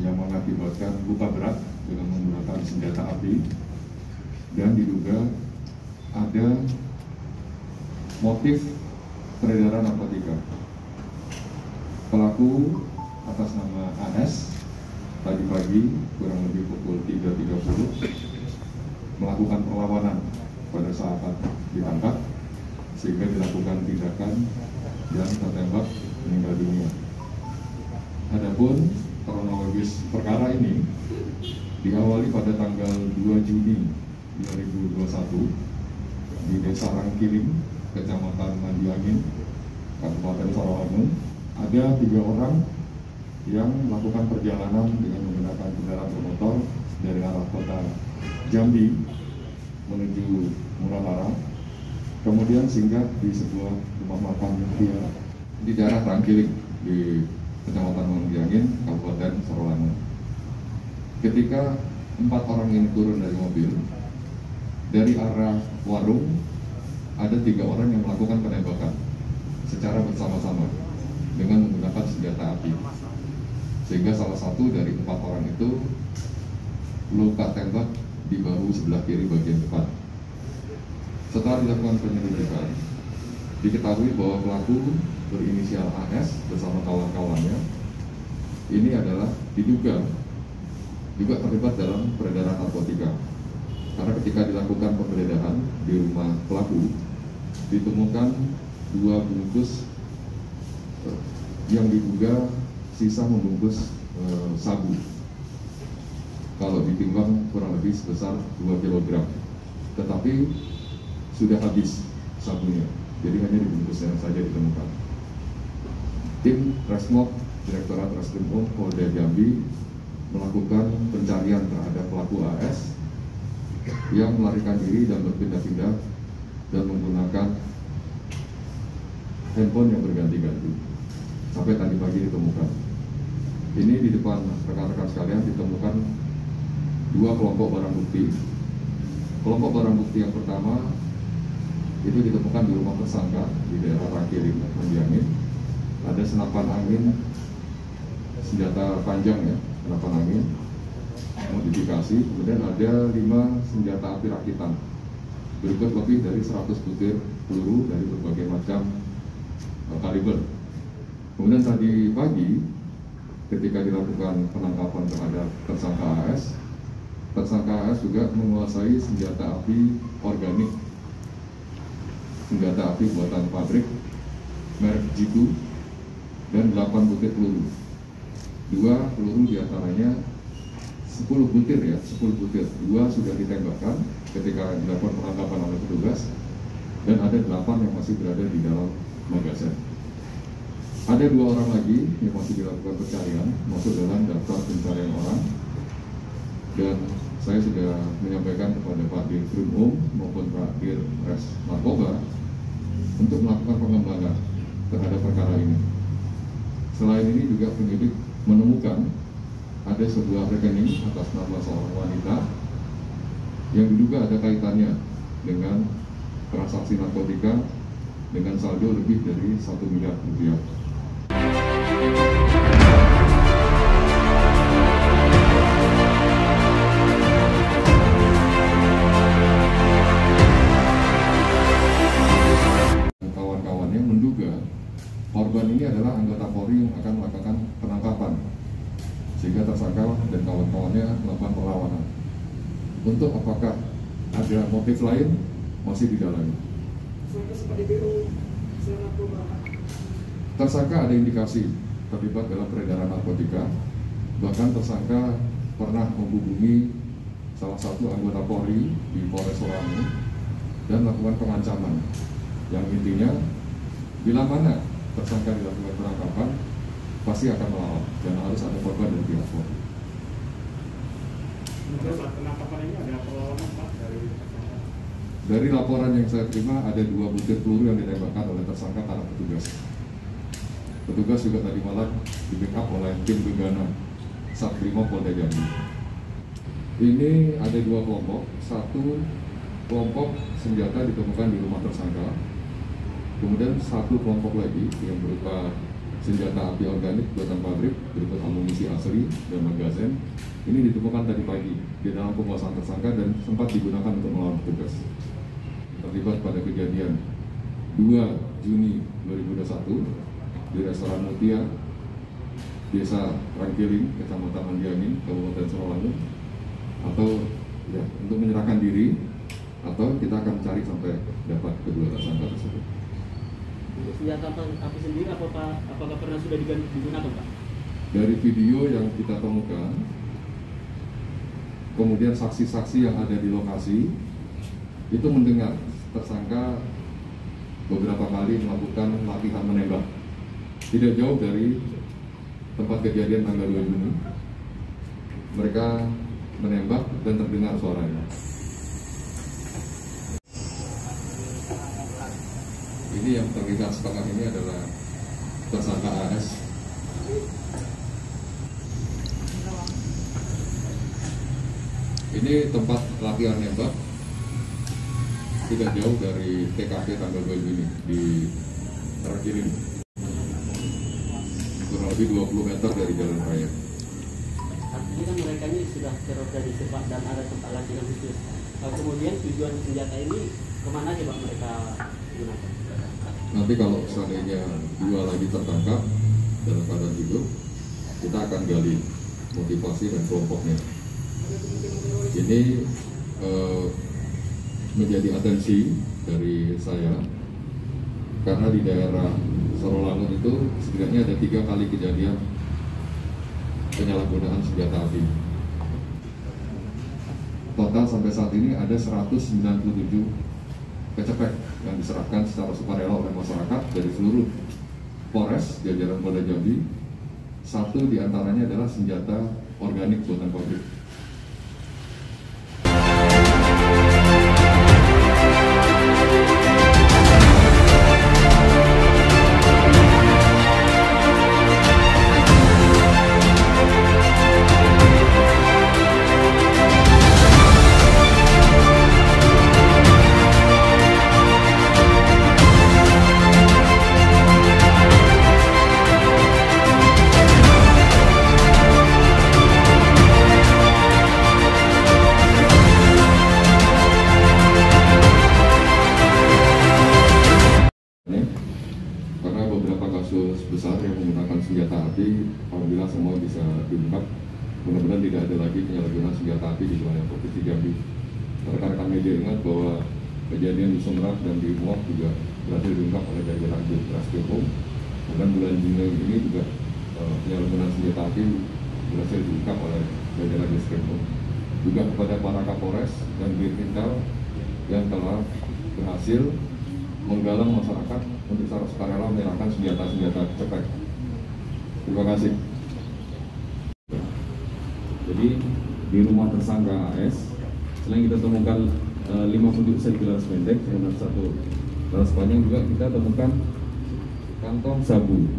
yang mengakibatkan luka berat dengan menggunakan senjata api, dan diduga ada motif peredaran narkotika. Pelaku atas nama AS tadi pagi kurang lebih pukul 3.30 melakukan perlawanan pada saat ditangkap, sehingga dilakukan tindakan dan tertembak meninggal dunia. Adapun kronologis perkara ini diawali pada tanggal 2 Juni 2021 di Desa Rangkiling, Kecamatan Mandiangin, Kabupaten Sarawangun. Ada 3 orang yang melakukan perjalanan dengan menggunakan kendaraan bermotor dari arah kota Jambi menuju Muralara, kemudian singgah di sebuah rumah makan di daerah Rangkiling di Kecamatan Mandiangin, Kabupaten Sarawangun. Ketika 4 orang ini turun dari mobil, dari arah warung ada 3 orang yang melakukan penembakan secara bersama-sama dengan menggunakan senjata api, sehingga salah satu dari 4 orang itu luka tembak di bahu sebelah kiri bagian depan. Setelah dilakukan penyelidikan, diketahui bahwa pelaku berinisial AS bersama kawan-kawannya ini adalah diduga juga terlibat dalam peredaran narkotika, karena ketika dilakukan penggeledahan di rumah pelaku ditemukan 2 bungkus yang diduga sisa membungkus sabu, kalau ditimbang kurang lebih sebesar 2 kg, tetapi sudah habis sabunya, jadi hanya dibungkusnya saja ditemukan. Tim Resmob Direktorat Reskrimum Polda Jambi melakukan pencarian terhadap pelaku AS yang melarikan diri dan berpindah-pindah dan menggunakan handphone yang berganti-ganti sampai tadi pagi ditemukan. Ini di depan rekan-rekan sekalian ditemukan 2 kelompok barang bukti. Kelompok barang bukti yang pertama itu ditemukan di rumah tersangka di daerah Rangkiling, Mandiangin. Ada senapan angin senjata panjang ya, senapan angin modifikasi, kemudian ada 5 senjata api rakitan berikut lebih dari 100 butir peluru dari berbagai macam kaliber. Kemudian tadi pagi ketika dilakukan penangkapan terhadap tersangka AS juga menguasai senjata api organik, senjata api buatan pabrik merek Jitu, dan 8 butir peluru. 2 peluru diantaranya 10 butir ya, 10 butir. 2 sudah ditembakkan ketika dilakukan penangkapan oleh petugas, dan ada 8 yang masih berada di dalam magazen. Ada 2 orang lagi yang masih dilakukan pencarian, masuk dalam daftar pencarian orang, dan saya sudah menyampaikan kepada Pak Dirkrimum maupun Pak Dirres Narkoba untuk melakukan pengembangan terhadap perkara ini. Selain ini juga penyidik menemukan ada sebuah rekening atas nama seorang wanita yang diduga ada kaitannya dengan transaksi narkotika dengan saldo lebih dari 1 miliar rupiah. Kawan-kawannya menduga korban ini adalah anggota Polri yang akan melakukan penangkapan, sehingga tersangka dan kawan-kawannya melakukan perlawanan. Untuk apakah ada motif lain masih didalami. Tersangka ada indikasi terlibat dalam peredaran narkotika, bahkan tersangka pernah menghubungi salah satu anggota Polri di Polres Sarawangun dan melakukan pengancaman, yang intinya bila mana tersangka dilakukan penangkapan pasti akan melawan dan harus ada korban dari pihak Polri. Penangkapan ini ada perlawanan Pak dari laporan yang saya terima, ada 2 butir peluru yang ditembakkan oleh tersangka karena petugas. Petugas juga tadi malam di backup oleh tim Gegana Satrimo Polda Jambi. Ini ada 2 kelompok. 1 kelompok senjata ditemukan di rumah tersangka. Kemudian 1 kelompok lagi yang berupa senjata api organik buatan pabrik berikut amunisi asli dan magazen. Ini ditemukan tadi pagi di dalam penguasaan tersangka dan sempat digunakan untuk melawan petugas. Terlibat pada kejadian 2 Juni 2021 di restoran Mutia, Desa Rangkiling, Kecamatan Mandiangin, Kabupaten Sarawangun, atau ya untuk menyerahkan diri, atau kita akan cari sampai dapat kedua tersangka tersebut. Senjata api sendiri apakah pernah sudah digunakan, Pak? Dari video yang kita temukan, kemudian saksi-saksi yang ada di lokasi itu mendengar tersangka beberapa kali melakukan latihan menembak tidak jauh dari tempat kejadian tanggal 2 Juni. Mereka menembak dan terdengar suaranya. Ini yang terlihat sepakat ini adalah tersangka AS. Ini tempat latihan nembak tidak jauh dari TKP tanggal 2 Juni di Rangkiling, kurang lebih 20 meter dari jalan raya. Artinya kan mereka ini sudah terorganisir, Pak, dan ada tempat latihan khusus. Kemudian tujuan senjata ini kemana aja, Pak, mereka gunakan? Nanti kalau seandainya 2 lagi tertangkap dalam keadaan hidup, kita akan gali motivasi dan kelompoknya. Ini menjadi atensi dari saya karena di daerah Sarawangun itu setidaknya ada 3 kali kejadian penyalahgunaan senjata api. Total sampai saat ini ada 197 kecepek yang diserahkan secara sukarela oleh masyarakat dari seluruh Polres jajaran Polda Jambi. 1 diantaranya adalah senjata organik buatan pabrik. Karena beberapa kasus besar yang menggunakan senjata api, alhamdulillah semua bisa diungkap. Mudah-mudahan tidak ada lagi penyalahgunaan senjata api di wilayah Provinsi Jambi. Rekan-rekan media ingat bahwa kejadian di Sumerak dan di Muak juga berhasil diungkap oleh jajaran Reskrimum. Dan bulan Juni ini juga penyalahgunaan senjata api berhasil diungkap oleh jajaran Reskrimum. Juga kepada para Kapolres dan Dirintel yang telah berhasil menggalang masyarakat untuk secara sukarela menyerahkan senjata-senjata cepek. Terima kasih. Jadi di rumah tersangka AS, selain kita temukan 50 senti laras pendek dan 1 laras panjang, juga kita temukan kantong sabu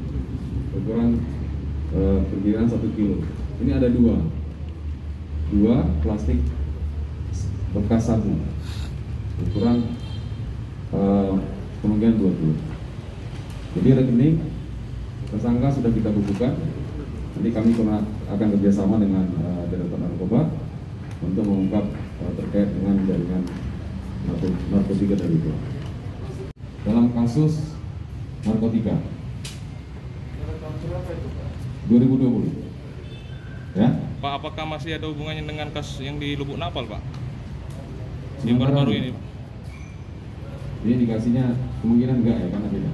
ukuran perkiraan 1 kilo. Ini ada 2 plastik bekas sabu ukuran kemungkinan 20. Jadi rekening tersangka sudah kita bukukan. Nanti kami akan kerjasama dengan Direktorat Narkoba untuk mengungkap terkait dengan jaringan narkotika dari itu. Dalam kasus narkotika 2020, ya. Pak, apakah masih ada hubungannya dengan kasus yang di Lubuk Napal, Pak? Yang baru-baru ini, Pak? Ini indikasinya kemungkinan enggak ya, karena beda.